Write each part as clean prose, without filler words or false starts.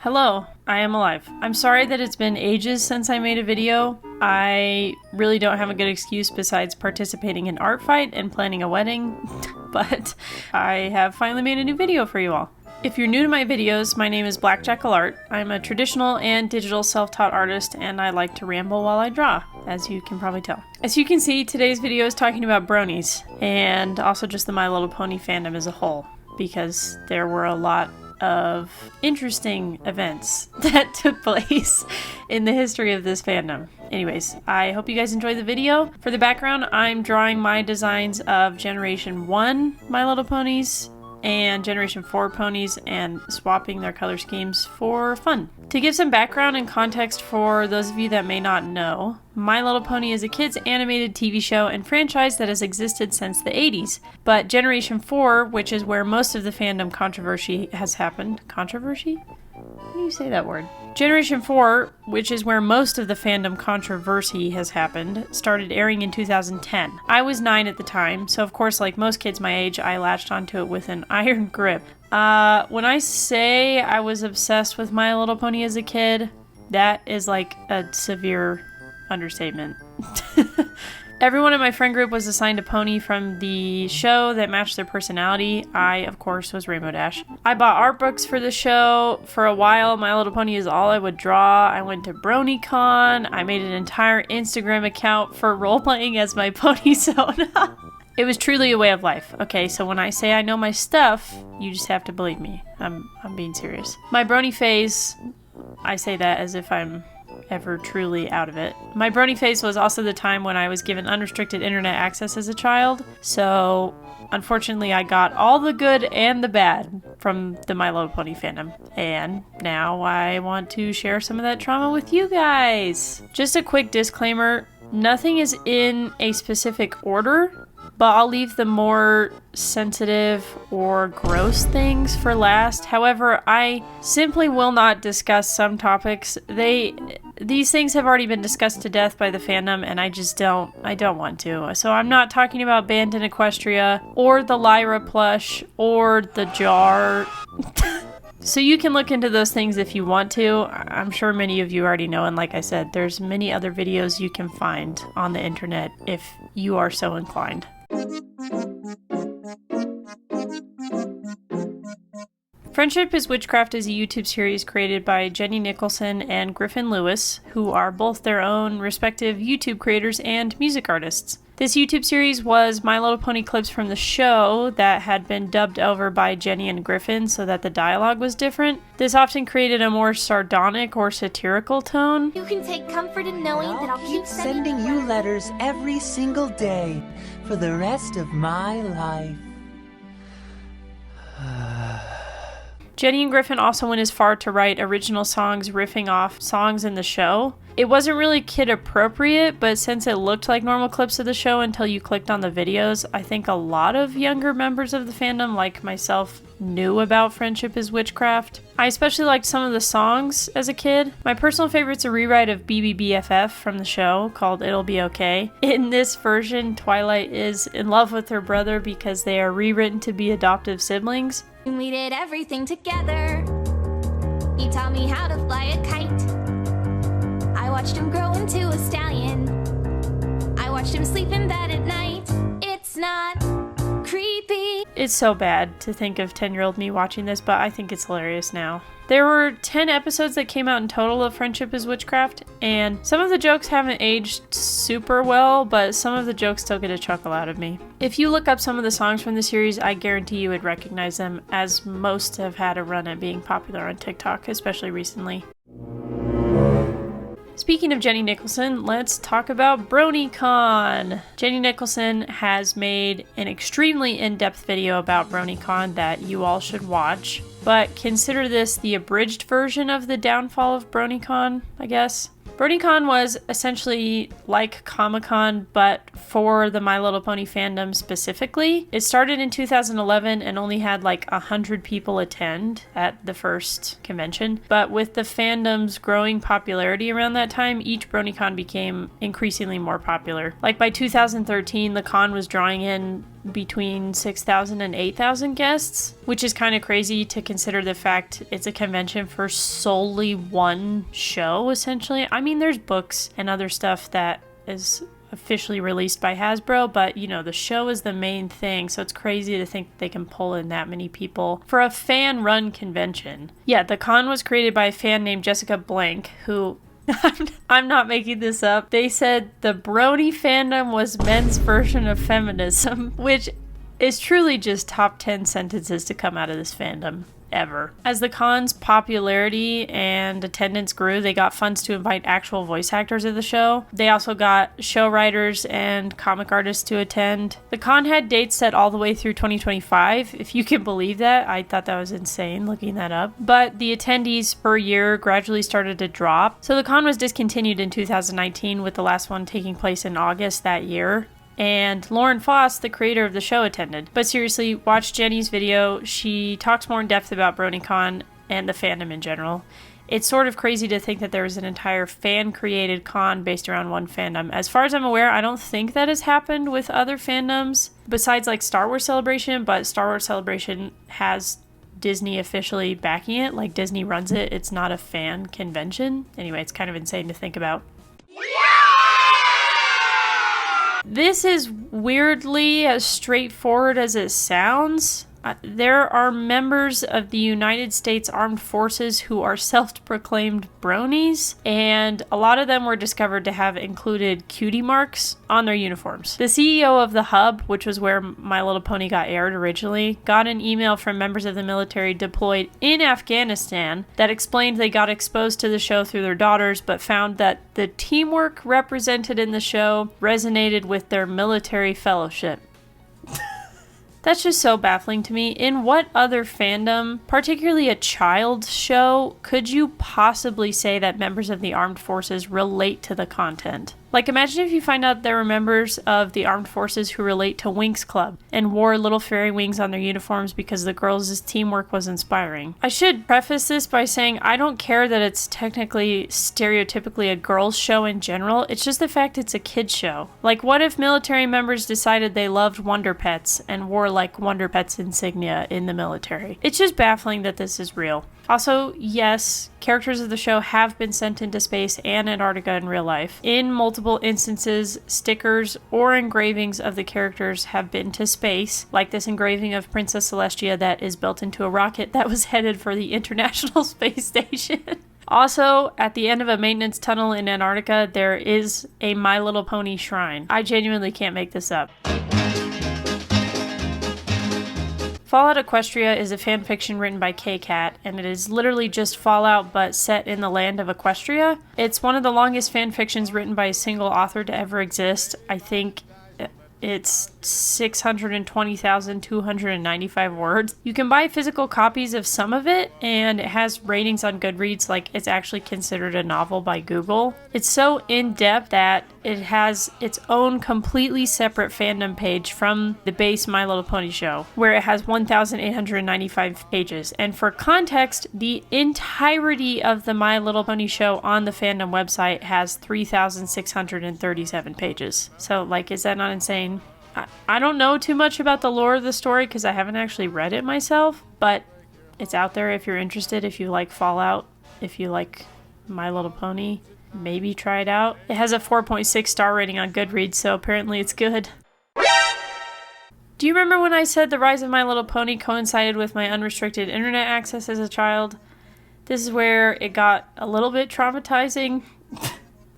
Hello, I am alive. I'm sorry that it's been ages since I made a video. I really don't have a good excuse besides participating in art fight and planning a wedding, but I have finally made a new video for you all. If you're new to my videos, my name is Blackjackal Art. I'm a traditional and digital self-taught artist, and I like to ramble while I draw, as you can probably tell. As you can see, today's video is talking about bronies, and also just the My Little Pony fandom as a whole, because there were a lot of interesting events that took place in the history of this fandom. Anyways, I hope you guys enjoy the video. For the background, I'm drawing my designs of Generation 1 My Little Ponies and Generation 4 ponies and swapping their color schemes for fun. To give some background and context for those of you that may not know, My Little Pony is a kids animated TV show and franchise that has existed since the 80s. But Generation 4, which is where most of the fandom controversy has happened. Controversy? How do you say that word? Generation 4, which is where most of the fandom controversy has happened, started airing in 2010. I was 9 at the time, so of course, like most kids my age, I latched onto it with an iron grip. When I say I was obsessed with My Little Pony as a kid, that is like a severe understatement. Everyone in my friend group was assigned a pony from the show that matched their personality. I, of course, was Rainbow Dash. I bought art books for the show. For a while, My Little Pony is all I would draw. I went to Bronycon. I made an entire Instagram account for role-playing as my pony Sona. It was truly a way of life. Okay, so when I say I know my stuff, you just have to believe me. I'm being serious. My brony phase, I say that as if I'm ever truly out of it. My brony phase was also the time when I was given unrestricted internet access as a child, so unfortunately I got all the good and the bad from the My Little Pony fandom, and now I want to share some of that trauma with you guys. Just a quick disclaimer, nothing is in a specific order, but I'll leave the more sensitive or gross things for last. However, I simply will not discuss some topics. These things have already been discussed to death by the fandom, and I don't want to. So I'm not talking about Banned in Equestria, or the Lyra plush, or the jar. So you can look into those things if you want to. I'm sure many of you already know, and like I said, there's many other videos you can find on the internet if you are so inclined. Friendship is Witchcraft is a YouTube series created by Jenny Nicholson and Griffin Lewis, who are both their own respective YouTube creators and music artists. This YouTube series was My Little Pony clips from the show that had been dubbed over by Jenny and Griffin so that the dialogue was different. This often created a more sardonic or satirical tone. You can take comfort in knowing that I'll keep sending you letters every single day for the rest of my life. Jenny and Griffin also went as far to write original songs riffing off songs in the show. It wasn't really kid appropriate, but since it looked like normal clips of the show until you clicked on the videos, I think a lot of younger members of the fandom, like myself, knew about Friendship is Witchcraft. I especially liked some of the songs as a kid. My personal favorite's a rewrite of BBBFF from the show called It'll Be Okay. In this version, Twilight is in love with her brother because they are rewritten to be adoptive siblings. We did everything together. He taught me how to fly a kite. I watched him grow into a stallion. I watched him sleep in bed at night. It's not creepy. It's so bad to think of 10-year-old me watching this, but I think it's hilarious now. There were 10 episodes that came out in total of Friendship is Witchcraft, and some of the jokes haven't aged super well, but some of the jokes still get a chuckle out of me. If you look up some of the songs from the series, I guarantee you would recognize them, as most have had a run at being popular on TikTok, especially recently. Speaking of Jenny Nicholson, let's talk about Bronycon. Jenny Nicholson has made an extremely in-depth video about Bronycon that you all should watch, but consider this the abridged version of the downfall of Bronycon, I guess. Bronycon was essentially like Comic-Con, but for the My Little Pony fandom specifically. It started in 2011 and only had like 100 people attend at the first convention. But with the fandom's growing popularity around that time, each Bronycon became increasingly more popular. Like by 2013, the con was drawing in between 6,000 and 8,000 guests, which is kind of crazy to consider the fact it's a convention for solely one show, essentially. I mean, there's books and other stuff that is officially released by Hasbro, but you know, the show is the main thing, so it's crazy to think they can pull in that many people for a fan-run convention. Yeah, the con was created by a fan named Jessica Blank, who I'm not making this up. They said the Brony fandom was men's version of feminism, which is truly just top 10 sentences to come out of this fandom ever. As the con's popularity and attendance grew, they got funds to invite actual voice actors of the show. They also got show writers and comic artists to attend. The con had dates set all the way through 2025, if you can believe that. I thought that was insane looking that up. But the attendees per year gradually started to drop, so the con was discontinued in 2019, with the last one taking place in August that year. And Lauren Foss, the creator of the show, attended. But seriously, watch Jenny's video. She talks more in depth about Bronycon and the fandom in general. It's sort of crazy to think that there was an entire fan-created con based around one fandom. As far as I'm aware, I don't think that has happened with other fandoms, besides like Star Wars Celebration, but Star Wars Celebration has Disney officially backing it. Like, Disney runs it. It's not a fan convention. Anyway, it's kind of insane to think about. This is weirdly as straightforward as it sounds. There are members of the United States Armed Forces who are self-proclaimed bronies, and a lot of them were discovered to have included cutie marks on their uniforms. The CEO of the Hub, which was where My Little Pony got aired originally, got an email from members of the military deployed in Afghanistan that explained they got exposed to the show through their daughters, but found that the teamwork represented in the show resonated with their military fellowship. That's just so baffling to me. In what other fandom, particularly a child's show, could you possibly say that members of the armed forces relate to the content? Like, imagine if you find out there were members of the armed forces who relate to Winx Club and wore little fairy wings on their uniforms because the girls' teamwork was inspiring. I should preface this by saying I don't care that it's technically stereotypically a girls' show in general. It's just the fact it's a kid's show. Like, what if military members decided they loved Wonder Pets and wore like Wonder Pets insignia in the military? It's just baffling that this is real. Also, yes, characters of the show have been sent into space and Antarctica in real life. In multiple instances, stickers or engravings of the characters have been to space, like this engraving of Princess Celestia that is built into a rocket that was headed for the International Space Station. Also, at the end of a maintenance tunnel in Antarctica, there is a My Little Pony shrine. I genuinely can't make this up. Fallout Equestria is a fanfiction written by K-Cat, and it is literally just Fallout but set in the land of Equestria. It's one of the longest fanfictions written by a single author to ever exist. I think it's 620,295 words. You can buy physical copies of some of it, and it has ratings on Goodreads like it's actually considered a novel by Google. It's so in-depth that it has its own completely separate fandom page from the base My Little Pony show, where it has 1,895 pages. And for context, the entirety of the My Little Pony show on the fandom website has 3,637 pages. So, like, is that not insane? I don't know too much about the lore of the story because I haven't actually read it myself, but it's out there if you're interested, if you like Fallout, if you like My Little Pony. Maybe try it out. It has a 4.6 star rating on Goodreads, so apparently it's good. Do you remember when I said the rise of My Little Pony coincided with my unrestricted internet access as a child? This is where it got a little bit traumatizing.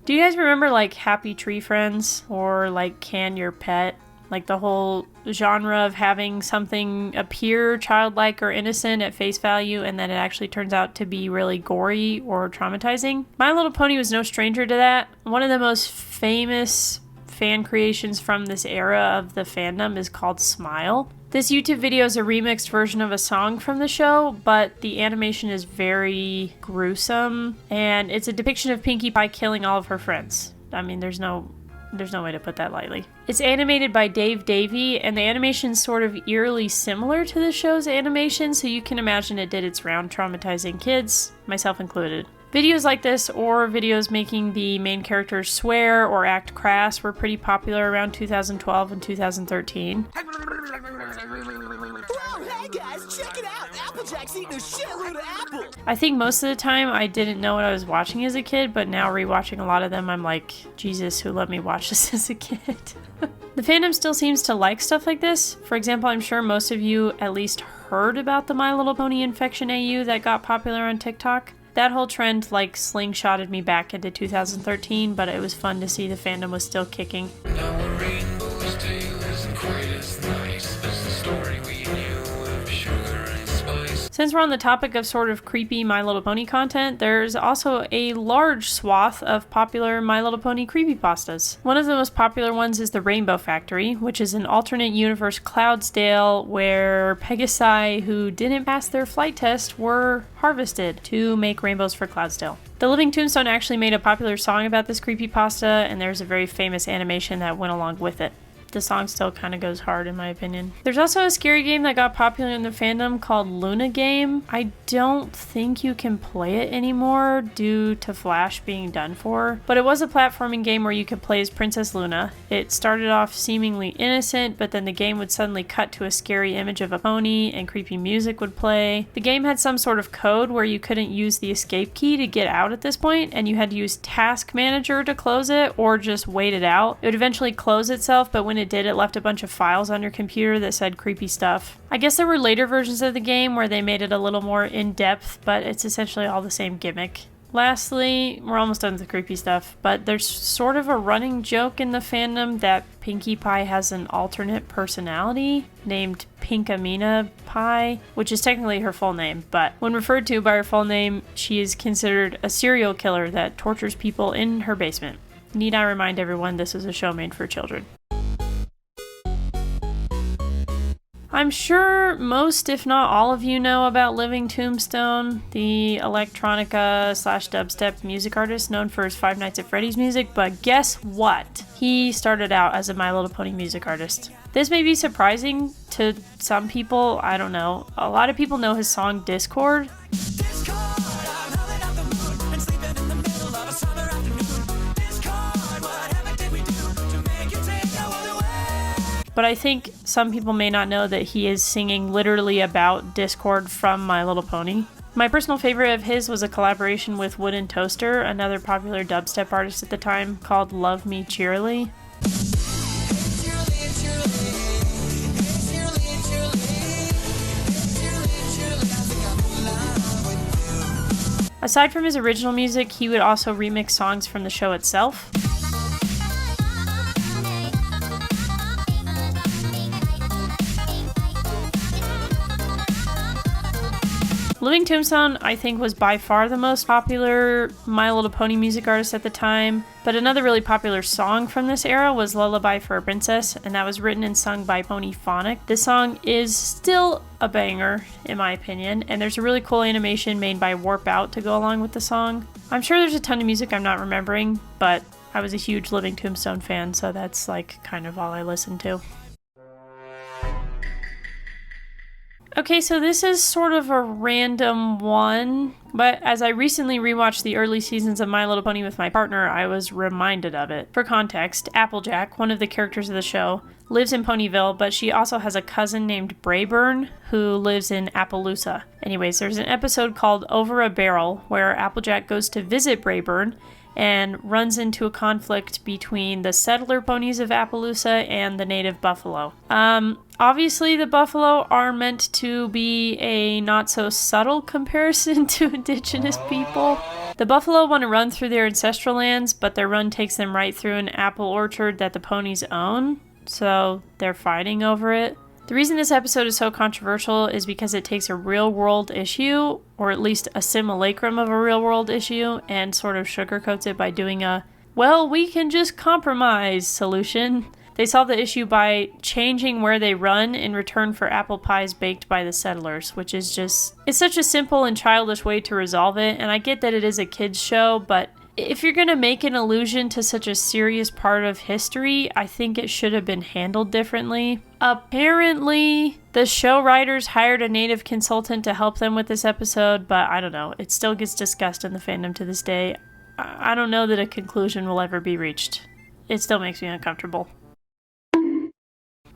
Do you guys remember like Happy Tree Friends or like Can Your Pet? Like the whole genre of having something appear childlike or innocent at face value and then it actually turns out to be really gory or traumatizing. My Little Pony was no stranger to that. One of the most famous fan creations from this era of the fandom is called Smile. This YouTube video is a remixed version of a song from the show, but the animation is very gruesome and it's a depiction of Pinkie Pie killing all of her friends. I mean, there's no way to put that lightly. It's animated by Dave Davey, and the animation's sort of eerily similar to the show's animation, so you can imagine it did its round traumatizing kids, myself included. Videos like this, or videos making the main characters swear or act crass, were pretty popular around 2012 and 2013. Hey guys, check it out! Applejack's eating a shitload of apples! I think most of the time I didn't know what I was watching as a kid, but now rewatching a lot of them, I'm like, Jesus, who let me watch this as a kid? The fandom still seems to like stuff like this. For example, I'm sure most of you at least heard about the My Little Pony infection AU that got popular on TikTok. That whole trend like slingshotted me back into 2013, but it was fun to see the fandom was still kicking. Now a rainbow's tail isn't quite as nice as the story we knew of sugar and spice. Since we're on the topic of sort of creepy My Little Pony content, there's also a large swath of popular My Little Pony creepypastas. One of the most popular ones is the Rainbow Factory, which is an alternate universe Cloudsdale where Pegasi who didn't pass their flight test were harvested to make rainbows for Cloudsdale. The Living Tombstone actually made a popular song about this creepypasta, and there's a very famous animation that went along with it. The song still kind of goes hard in my opinion. There's also a scary game that got popular in the fandom called Luna Game. I don't think you can play it anymore due to Flash being done for, but it was a platforming game where you could play as Princess Luna. It started off seemingly innocent, but then the game would suddenly cut to a scary image of a pony and creepy music would play. The game had some sort of code where you couldn't use the escape key to get out at this point, and you had to use Task Manager to close it or just wait it out. It would eventually close itself, but when it did, it left a bunch of files on your computer that said creepy stuff. I guess there were later versions of the game where they made it a little more in-depth, but it's essentially all the same gimmick. Lastly, we're almost done with the creepy stuff, but there's sort of a running joke in the fandom that Pinkie Pie has an alternate personality named Pinkamena Pie, which is technically her full name, but when referred to by her full name, she is considered a serial killer that tortures people in her basement. Need I remind everyone this is a show made for children. I'm sure most, if not all of you know about Living Tombstone, the electronica/dubstep music artist known for his Five Nights at Freddy's music, but guess what? He started out as a My Little Pony music artist. This may be surprising to some people, I don't know. A lot of people know his song Discord. But I think some people may not know that he is singing literally about Discord from My Little Pony. My personal favorite of his was a collaboration with Wooden Toaster, another popular dubstep artist at the time, called Love Me Cheerily. Aside from his original music, he would also remix songs from the show itself. Living Tombstone, I think, was by far the most popular My Little Pony music artist at the time, but another really popular song from this era was Lullaby for a Princess, and that was written and sung by Ponyphonic. This song is still a banger, in my opinion, and there's a really cool animation made by Warp Out to go along with the song. I'm sure there's a ton of music I'm not remembering, but I was a huge Living Tombstone fan, so that's like kind of all I listened to. Okay, so this is sort of a random one, but as I recently rewatched the early seasons of My Little Pony with my partner, I was reminded of it. For context, Applejack, one of the characters of the show, lives in Ponyville, but she also has a cousin named Brayburn who lives in Appaloosa. Anyways, there's an episode called Over a Barrel where Applejack goes to visit Brayburn and runs into a conflict between the settler ponies of Appaloosa and the native buffalo. Obviously the buffalo are meant to be a not so subtle comparison to indigenous people. The buffalo want to run through their ancestral lands, but their run takes them right through an apple orchard that the ponies own, so they're fighting over it. The reason this episode is so controversial is because it takes a real-world issue, or at least a simulacrum of a real-world issue, and sort of sugarcoats it by doing a, well, we can just compromise solution. They solve the issue by changing where they run in return for apple pies baked by the settlers, which is just, it's such a simple and childish way to resolve it, and I get that it is a kid's show, but if you're going to make an allusion to such a serious part of history, I think it should have been handled differently. Apparently, the show writers hired a native consultant to help them with this episode, but I don't know. It still gets discussed in the fandom to this day. I don't know that a conclusion will ever be reached. It still makes me uncomfortable.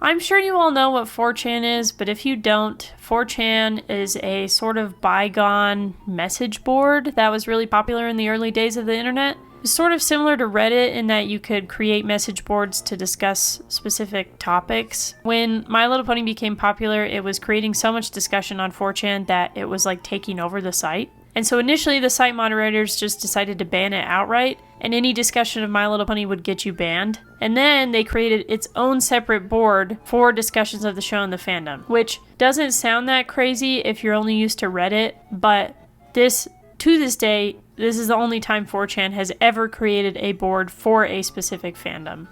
I'm sure you all know what 4chan is, but if you don't, 4chan is a sort of bygone message board that was really popular in the early days of the internet. It's sort of similar to Reddit in that you could create message boards to discuss specific topics. When My Little Pony became popular, it was creating so much discussion on 4chan that it was like taking over the site. And so initially the site moderators just decided to ban it outright, and any discussion of My Little Pony would get you banned. And then they created its own separate board for discussions of the show and the fandom, which doesn't sound that crazy if you're only used to Reddit, but to this day, this is the only time 4chan has ever created a board for a specific fandom.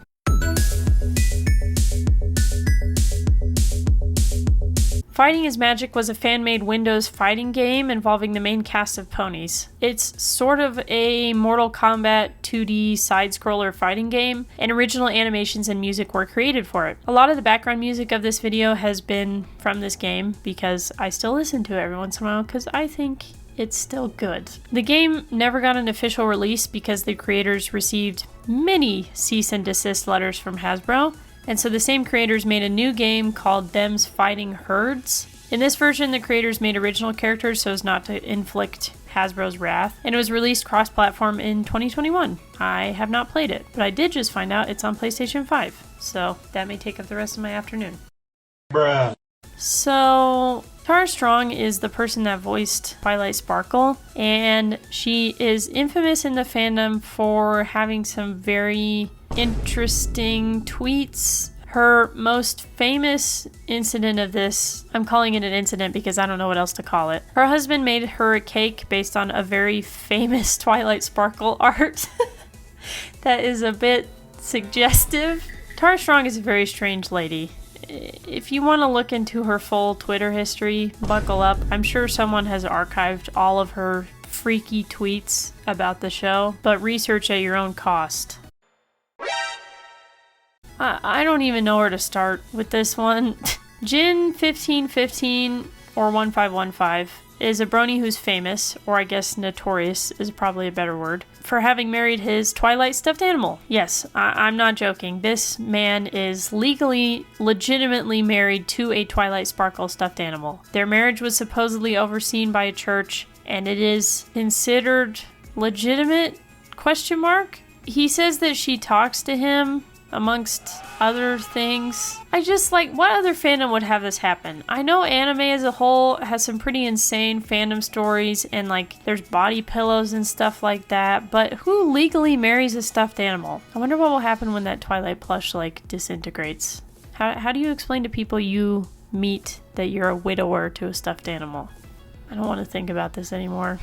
Fighting is Magic was a fan-made Windows fighting game involving the main cast of ponies. It's sort of a Mortal Kombat 2D side-scroller fighting game, and original animations and music were created for it. A lot of the background music of this video has been from this game because I still listen to it every once in a while because I think it's still good. The game never got an official release because the creators received many cease and desist letters from Hasbro, and so the same creators made a new game called Them's Fighting Herds. In this version, the creators made original characters so as not to inflict Hasbro's wrath, and it was released cross-platform in 2021. I have not played it, but I did just find out it's on PlayStation 5, so that may take up the rest of my afternoon. Bruh. So, Tara Strong is the person that voiced Twilight Sparkle, and she is infamous in the fandom for having some very interesting tweets. Her most famous incident of this, I'm calling it an incident because I don't know what else to call it. Her husband made her a cake based on a very famous Twilight Sparkle art that is a bit suggestive. Tara Strong is a very strange lady. If you want to look into her full Twitter history, buckle up. I'm sure someone has archived all of her freaky tweets about the show, but research at your own cost. I don't even know where to start with this one. Jin 1515 or 1515 is a brony who's famous, or I guess notorious is probably a better word, for having married his Twilight stuffed animal. Yes, I'm not joking. This man is legitimately married to a Twilight Sparkle stuffed animal. Their marriage was supposedly overseen by a church, and it is considered legitimate? ? He says that she talks to him, amongst other things. What other fandom would have this happen? I know anime as a whole has some pretty insane fandom stories, and there's body pillows and stuff like that, but who legally marries a stuffed animal? I wonder what will happen when that Twilight plush disintegrates. How do you explain to people you meet that you're a widower to a stuffed animal? I don't want to think about this anymore.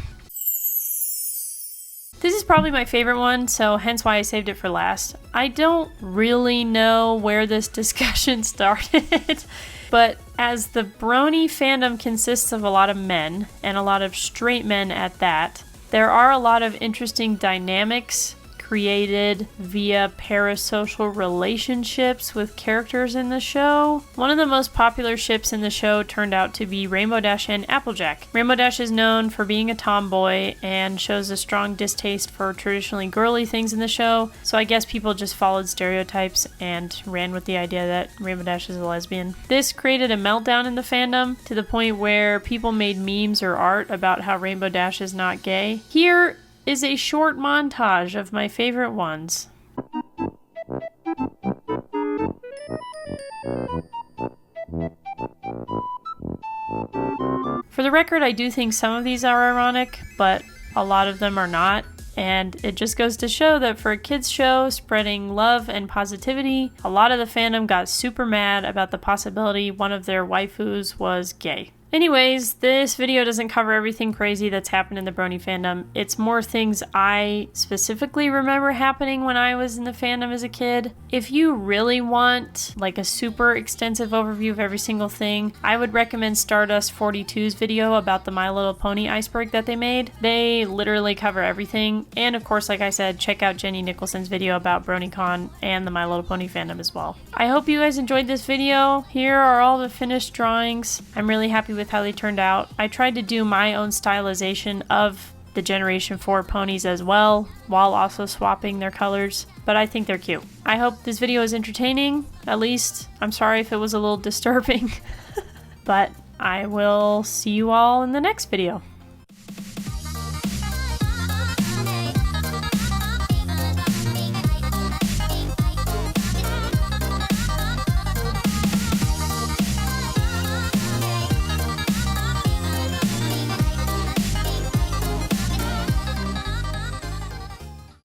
This is probably my favorite one, so hence why I saved it for last. I don't really know where this discussion started, but as the brony fandom consists of a lot of men, and a lot of straight men at that, there are a lot of interesting dynamics created via parasocial relationships with characters in the show. One of the most popular ships in the show turned out to be Rainbow Dash and Applejack. Rainbow Dash is known for being a tomboy and shows a strong distaste for traditionally girly things in the show, so I guess people just followed stereotypes and ran with the idea that Rainbow Dash is a lesbian. This created a meltdown in the fandom to the point where people made memes or art about how Rainbow Dash is not gay. Here is a short montage of my favorite ones. For the record, I do think some of these are ironic, but a lot of them are not. And it just goes to show that for a kids show spreading love and positivity, a lot of the fandom got super mad about the possibility one of their waifus was gay. Anyways, this video doesn't cover everything crazy that's happened in the Brony fandom. It's more things I specifically remember happening when I was in the fandom as a kid. If you really want like a super extensive overview of every single thing, I would recommend Stardust 42's video about the My Little Pony iceberg that they made. They literally cover everything. And of course, like I said, check out Jenny Nicholson's video about Bronycon and the My Little Pony fandom as well. I hope you guys enjoyed this video. Here are all the finished drawings. I'm really happy with how they turned out. I tried to do my own stylization of the Generation 4 ponies as well, while also swapping their colors, but I think they're cute. I hope this video is entertaining, at least. I'm sorry if it was a little disturbing, but I will see you all in the next video.